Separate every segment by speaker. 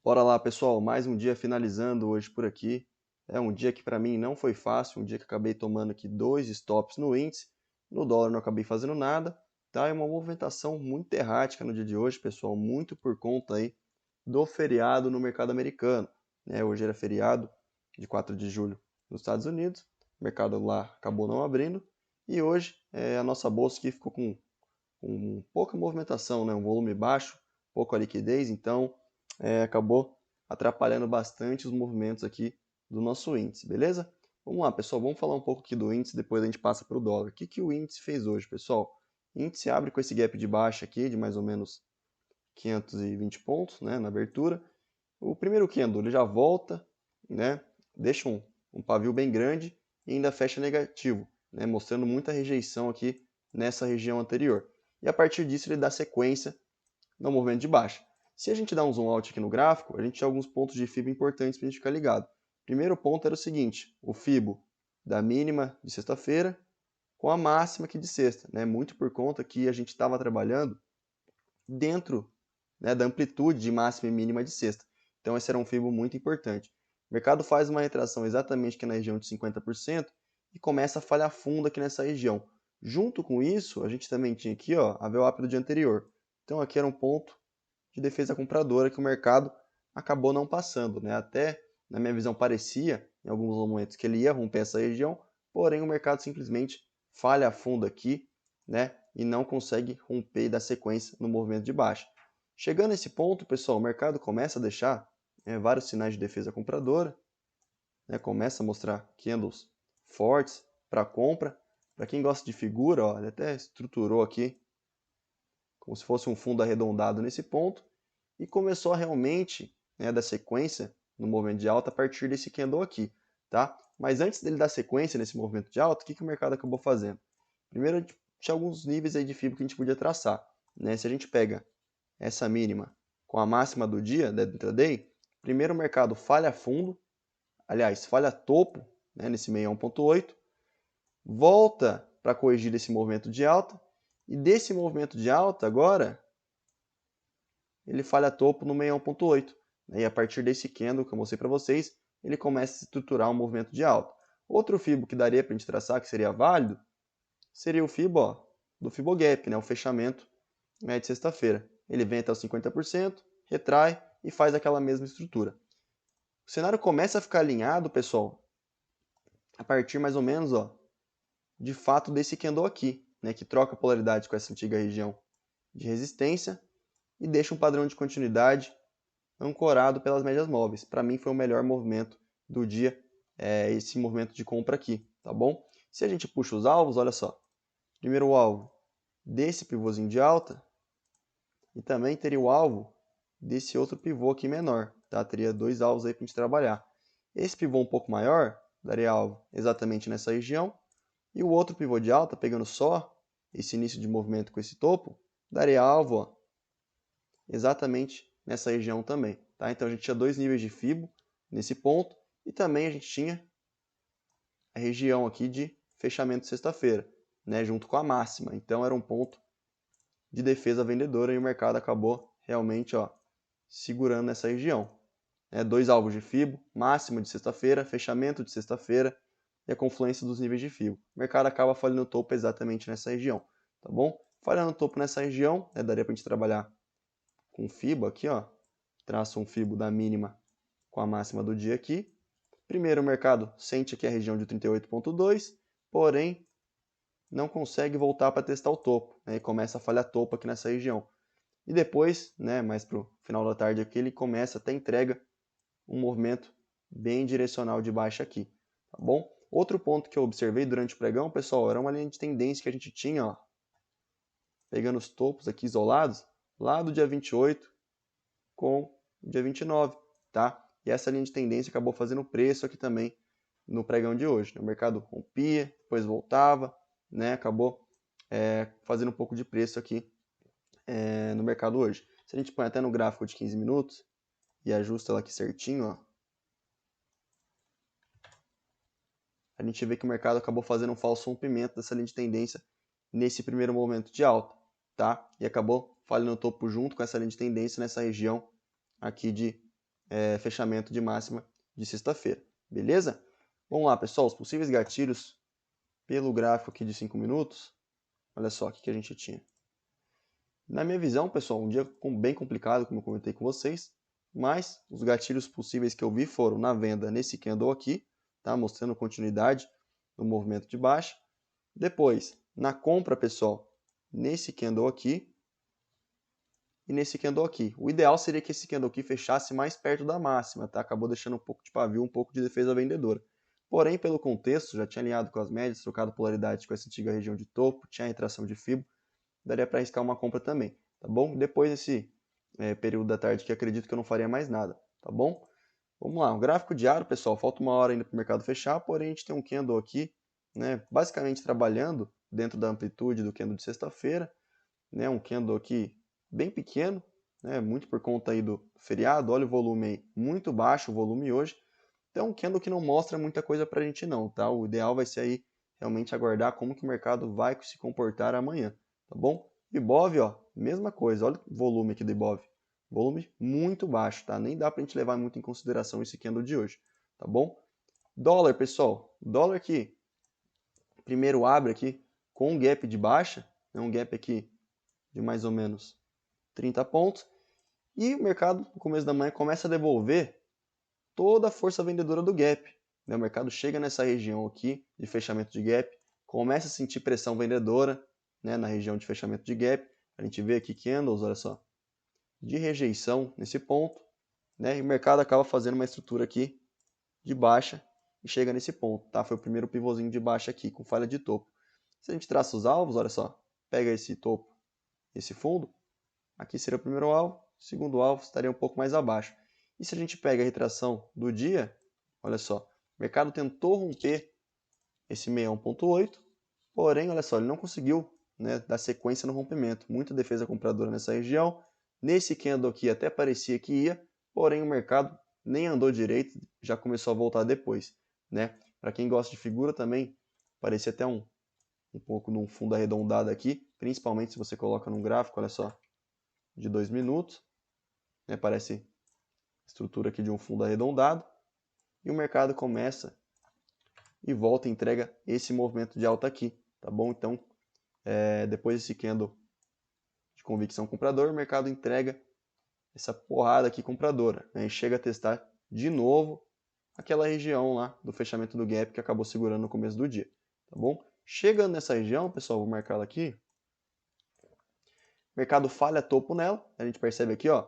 Speaker 1: Bora lá, pessoal, mais um dia finalizando hoje por aqui. É um dia que para mim não foi fácil, um dia que acabei tomando aqui dois stops no índice, no dólar não acabei fazendo nada, tá? É uma movimentação muito errática no dia de hoje, pessoal, muito por conta aí do feriado no mercado americano, né? Hoje era feriado de 4 de julho nos Estados Unidos, o mercado lá acabou não abrindo e hoje a nossa bolsa aqui ficou com pouca movimentação, né? Um volume baixo, pouca liquidez, então acabou atrapalhando bastante os movimentos aqui do nosso índice, beleza? Vamos lá, pessoal, vamos falar um pouco aqui do índice, depois a gente passa para o dólar. O que o índice fez hoje, pessoal? O índice abre com esse gap de baixa aqui, de mais ou menos 520 pontos, né, na abertura. O primeiro candle ele já volta, né, deixa um pavio bem grande e ainda fecha negativo, né, mostrando muita rejeição aqui nessa região anterior. E a partir disso ele dá sequência no movimento de baixa. Se a gente dá um zoom out aqui no gráfico, a gente tem alguns pontos de FIBO importantes para a gente ficar ligado. Primeiro ponto era o seguinte, o FIBO da mínima de sexta-feira com a máxima aqui de sexta, né? Muito por conta que a gente estava trabalhando dentro, né, da amplitude de máxima e mínima de sexta. Então esse era um FIBO muito importante. O mercado faz uma retração exatamente aqui na região de 50% e começa a falhar fundo aqui nessa região. Junto com isso, a gente também tinha aqui ó, a VWAP do dia anterior. Então aqui era um ponto de defesa compradora que o mercado acabou não passando, né? Até, na minha visão, parecia, em alguns momentos, que ele ia romper essa região, porém o mercado simplesmente falha a fundo aqui, né? E não consegue romper e dar sequência no movimento de baixa. Chegando a esse ponto, pessoal, o mercado começa a deixar vários sinais de defesa compradora, né? Começa a mostrar candles fortes para compra. Para quem gosta de figura, ó, ele até estruturou aqui como se fosse um fundo arredondado nesse ponto, e começou a realmente, né, dar sequência no movimento de alta a partir desse candle aqui, tá? Mas antes dele dar sequência nesse movimento de alta, o que o mercado acabou fazendo? Primeiro, a gente tinha alguns níveis aí de FIBO que a gente podia traçar, né? Se a gente pega essa mínima com a máxima do dia, da intraday, primeiro o mercado falha fundo, aliás, falha topo, né, nesse 61.8, volta para corrigir esse movimento de alta, e desse movimento de alta agora, ele falha topo no 61.8. Né? E a partir desse candle que eu mostrei para vocês, ele começa a se estruturar um movimento de alta. Outro FIBO que daria para a gente traçar, que seria válido, seria o FIBO ó, do Fibogap, né? O fechamento de sexta-feira. Ele vem até os 50%, retrai e faz aquela mesma estrutura. O cenário começa a ficar alinhado, pessoal, a partir mais ou menos ó, de fato desse candle aqui, né? Que troca polaridade com essa antiga região de resistência e deixa um padrão de continuidade ancorado pelas médias móveis. Para mim foi o melhor movimento do dia, esse movimento de compra aqui, tá bom? Se a gente puxa os alvos, olha só. Primeiro alvo desse pivôzinho de alta e também teria o alvo desse outro pivô aqui menor, tá? Teria dois alvos aí para a gente trabalhar. Esse pivô um pouco maior daria alvo exatamente nessa região e o outro pivô de alta, pegando só esse início de movimento com esse topo, daria alvo ó, exatamente nessa região também. Tá? Então a gente tinha dois níveis de FIBO nesse ponto e também a gente tinha a região aqui de fechamento de sexta-feira, né, junto com a máxima. Então era um ponto de defesa vendedora e o mercado acabou realmente ó, segurando nessa região. Dois alvos de FIBO, máxima de sexta-feira, fechamento de sexta-feira e a confluência dos níveis de FIBO. O mercado acaba falhando o topo exatamente nessa região, tá bom? Falhando o topo nessa região, daria para a gente trabalhar com FIBO aqui, ó, traço um FIBO da mínima com a máxima do dia aqui. Primeiro o mercado sente aqui a região de 38.2, porém não consegue voltar para testar o topo, né, e começa a falhar topo aqui nessa região. E depois, né, mais para o final da tarde aqui, ele começa até entrega um movimento bem direcional de baixa aqui, tá bom? Outro ponto que eu observei durante o pregão, pessoal, era uma linha de tendência que a gente tinha, ó, pegando os topos aqui isolados, lá do dia 28 com o dia 29, tá? E essa linha de tendência acabou fazendo preço aqui também no pregão de hoje. O mercado rompia, depois voltava, né? Acabou fazendo um pouco de preço aqui no mercado hoje. Se a gente põe até no gráfico de 15 minutos e ajusta ela aqui certinho, ó, a gente vê que o mercado acabou fazendo um falso rompimento dessa linha de tendência nesse primeiro momento de alta, tá? E acabou falhando o topo junto com essa linha de tendência nessa região aqui de fechamento de máxima de sexta-feira, beleza? Vamos lá, pessoal, os possíveis gatilhos pelo gráfico aqui de 5 minutos, olha só o que a gente tinha. Na minha visão, pessoal, um dia bem complicado, como eu comentei com vocês, mas os gatilhos possíveis que eu vi foram na venda nesse candle aqui, tá? Mostrando continuidade no movimento de baixa. Depois, na compra, pessoal, nesse candle aqui e nesse candle aqui. O ideal seria que esse candle aqui fechasse mais perto da máxima, tá? Acabou deixando um pouco de pavio, um pouco de defesa vendedora. Porém, pelo contexto, já tinha alinhado com as médias, trocado polaridade com essa antiga região de topo, tinha retração de Fibo, daria para arriscar uma compra também, tá bom? Depois desse período da tarde que acredito que eu não faria mais nada, tá bom? Vamos lá, o gráfico diário, pessoal, falta uma hora ainda para o mercado fechar, porém a gente tem um candle aqui, né, basicamente trabalhando dentro da amplitude do candle de sexta-feira, né, um candle aqui bem pequeno, né, muito por conta aí do feriado, olha o volume aí, muito baixo o volume hoje, então um candle que não mostra muita coisa para a gente não, tá? O ideal vai ser aí realmente aguardar como que o mercado vai se comportar amanhã, tá bom? Ibov, ó, mesma coisa, olha o volume aqui do Ibov, volume muito baixo, tá? Nem dá para a gente levar muito em consideração esse candle de hoje, tá bom? Dólar, pessoal, dólar aqui, primeiro abre aqui com um gap de baixa, né, um gap aqui de mais ou menos 30 pontos, e o mercado, no começo da manhã, começa a devolver toda a força vendedora do gap. Né? O mercado chega nessa região aqui de fechamento de gap, começa a sentir pressão vendedora, né, na região de fechamento de gap. A gente vê aqui candles, olha só, de rejeição nesse ponto, né, e o mercado acaba fazendo uma estrutura aqui de baixa e chega nesse ponto. Tá? Foi o primeiro pivôzinho de baixa aqui, com falha de topo. Se a gente traça os alvos, olha só, pega esse topo, esse fundo, aqui seria o primeiro alvo, o segundo alvo estaria um pouco mais abaixo. E se a gente pega a retração do dia, olha só, o mercado tentou romper esse 61.8, porém, olha só, ele não conseguiu, né, dar sequência no rompimento. Muita defesa compradora nessa região. Nesse candle aqui até parecia que ia, porém o mercado nem andou direito, já começou a voltar depois. Né? Para quem gosta de figura também, parecia até um pouco num fundo arredondado aqui, principalmente se você coloca num gráfico, olha só, de 2 minutos, né, parece estrutura aqui de um fundo arredondado, e o mercado começa e volta e entrega esse movimento de alta aqui, tá bom? Então, depois desse candle de convicção comprador, o mercado entrega essa porrada aqui compradora, né, e chega a testar de novo aquela região lá do fechamento do gap que acabou segurando no começo do dia, tá bom? Chegando nessa região, pessoal, vou marcar ela aqui, o mercado falha topo nela, a gente percebe aqui, ó,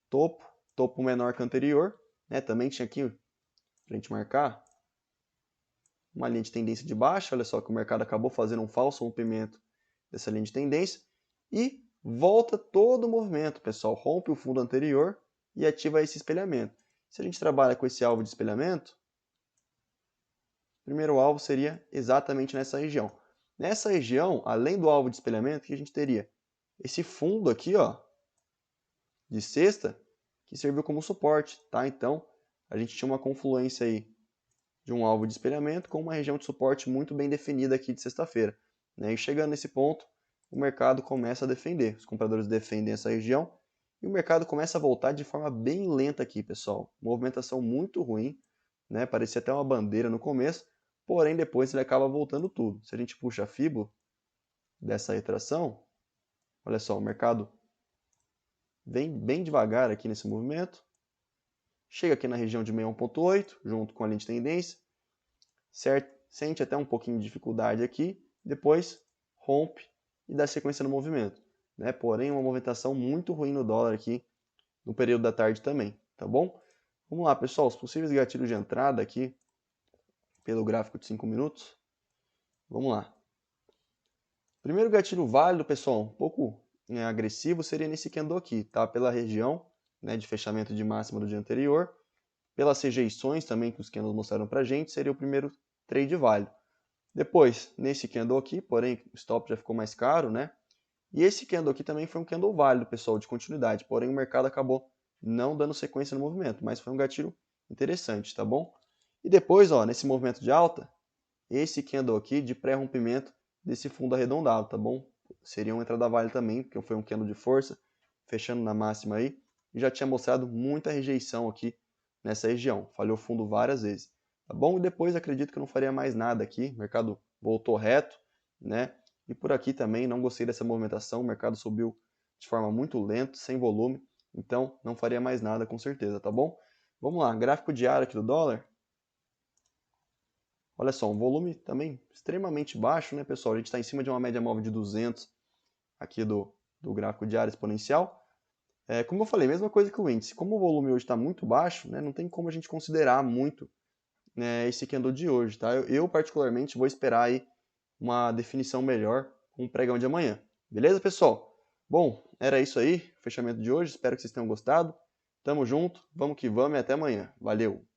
Speaker 1: topo menor que o anterior, né? Também tinha aqui, para a gente marcar, uma linha de tendência de baixa, olha só que o mercado acabou fazendo um falso rompimento dessa linha de tendência e volta todo o movimento, pessoal, rompe o fundo anterior e ativa esse espelhamento. Se a gente trabalha com esse alvo de espelhamento, o primeiro alvo seria exatamente nessa região. Nessa região, além do alvo de espelhamento, que a gente teria esse fundo aqui, ó, de sexta, que serviu como suporte, tá? Então, a gente tinha uma confluência aí de um alvo de espelhamento com uma região de suporte muito bem definida aqui de sexta-feira. Né? E chegando nesse ponto, o mercado começa a defender. Os compradores defendem essa região e o mercado começa a voltar de forma bem lenta aqui, pessoal. Movimentação muito ruim, né? Parecia até uma bandeira no começo, porém depois ele acaba voltando tudo. Se a gente puxa a Fibo dessa retração, olha só, o mercado vem bem devagar aqui nesse movimento, chega aqui na região de 61.8, junto com a linha de tendência, certo? Sente até um pouquinho de dificuldade aqui, depois rompe e dá sequência no movimento. Né? Porém, uma movimentação muito ruim no dólar aqui, no período da tarde também, tá bom? Vamos lá, pessoal, os possíveis gatilhos de entrada aqui, pelo gráfico de 5 minutos. Vamos lá. Primeiro gatilho válido, pessoal, um pouco agressivo, seria nesse candle aqui, tá? Pela região, né, de fechamento de máxima do dia anterior, pelas rejeições também que os candles mostraram pra gente, seria o primeiro trade válido. Depois, nesse candle aqui, porém o stop já ficou mais caro, né? E esse candle aqui também foi um candle válido, pessoal, de continuidade, porém o mercado acabou não dando sequência no movimento, mas foi um gatilho interessante, tá bom? E depois, ó, nesse movimento de alta, esse candle aqui de pré-rompimento desse fundo arredondado, tá bom? Seria uma entrada válida também, porque foi um candle de força, fechando na máxima aí, e já tinha mostrado muita rejeição aqui nessa região. Falhou fundo várias vezes, tá bom? E depois acredito que eu não faria mais nada aqui, o mercado voltou reto, né? E por aqui também não gostei dessa movimentação, o mercado subiu de forma muito lenta, sem volume, então não faria mais nada com certeza, tá bom? Vamos lá, gráfico diário aqui do dólar. Olha só, um volume também extremamente baixo, né, pessoal? A gente está em cima de uma média móvel de 200 aqui do gráfico diário exponencial. Como eu falei, mesma coisa que o índice. Como o volume hoje está muito baixo, né, não tem como a gente considerar muito, né, esse candle de hoje, tá? Eu particularmente vou esperar aí uma definição melhor com o pregão de amanhã. Beleza, pessoal? Bom, era isso aí, o fechamento de hoje. Espero que vocês tenham gostado. Tamo junto, vamos que vamos e até amanhã. Valeu!